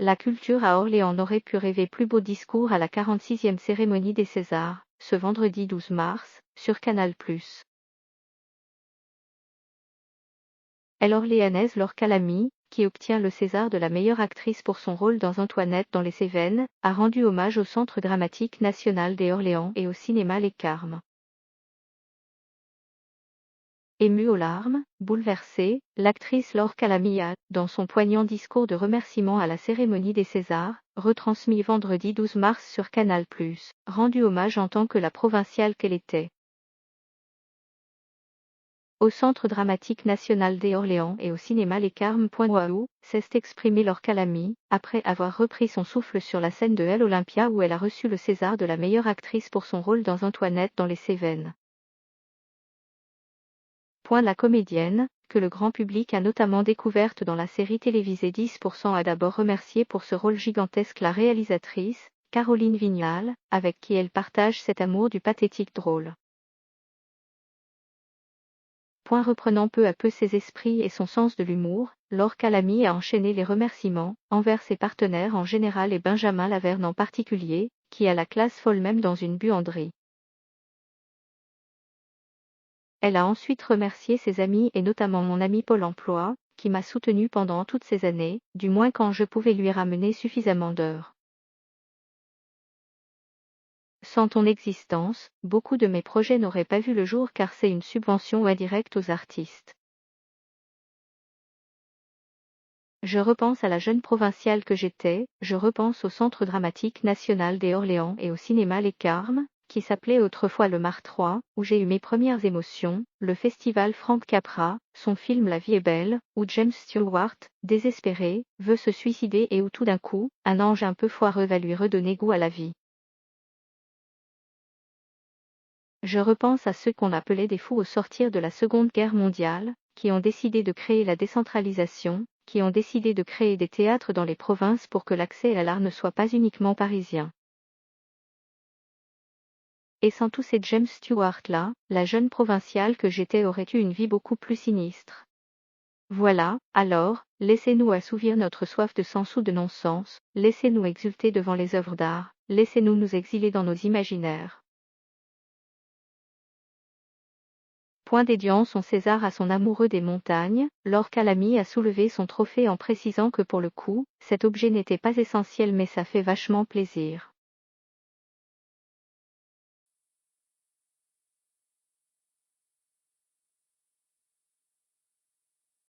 la culture à Orléans n'aurait pu rêver plus beau discours à la 46e cérémonie des Césars, ce vendredi 12 mars, sur Canal+. Elle orléanaise Laure Calamy, qui obtient le César de la meilleure actrice pour son rôle dans Antoinette dans les Cévennes, a rendu hommage au Centre dramatique national des Orléans et au cinéma Les Carmes. Émue aux larmes, bouleversée, l'actrice Laure Calamy a, dans son poignant discours de remerciement à la cérémonie des Césars, retransmis vendredi 12 mars sur Canal+, rendu hommage en tant que la provinciale qu'elle était. Au Centre dramatique national des Orléans et au cinéma Les Carmes. Waouh, s'est exprimée Laure Calamy, après avoir repris son souffle sur la scène de Elle Olympia où elle a reçu le César de la meilleure actrice pour son rôle dans Antoinette dans les Cévennes. La comédienne, que le grand public a notamment découverte dans la série télévisée 10%, a d'abord remercié pour ce rôle gigantesque la réalisatrice, Caroline Vignal, avec qui elle partage cet amour du pathétique drôle. Reprenant peu à peu ses esprits et son sens de l'humour, Laure Calamy a enchaîné les remerciements, envers ses partenaires en général et Benjamin Laverne en particulier, qui a la classe folle même dans une buanderie. Elle a ensuite remercié ses amis et notamment mon ami Pôle emploi, qui m'a soutenue pendant toutes ces années, du moins quand je pouvais lui ramener suffisamment d'heures. Sans ton existence, beaucoup de mes projets n'auraient pas vu le jour car c'est une subvention indirecte aux artistes. Je repense à la jeune provinciale que j'étais, je repense au Centre dramatique national des Orléans et au cinéma Les Carmes, qui s'appelait autrefois le Mar 3, où j'ai eu mes premières émotions, le festival Frank Capra, son film La vie est belle, où James Stewart, désespéré, veut se suicider et où tout d'un coup, un ange un peu foireux va lui redonner goût à la vie. Je repense à ceux qu'on appelait des fous au sortir de la Seconde Guerre mondiale, qui ont décidé de créer la décentralisation, qui ont décidé de créer des théâtres dans les provinces pour que l'accès à l'art ne soit pas uniquement parisien. Et sans tous ces James Stewart-là, la jeune provinciale que j'étais aurait eu une vie beaucoup plus sinistre. Voilà, alors, laissez-nous assouvir notre soif de sens ou de non-sens, laissez-nous exulter devant les œuvres d'art, laissez-nous nous exiler dans nos imaginaires. Dédiant son César à son amoureux des montagnes, Laure Calamy a soulevé son trophée en précisant que pour le coup, cet objet n'était pas essentiel mais ça fait vachement plaisir.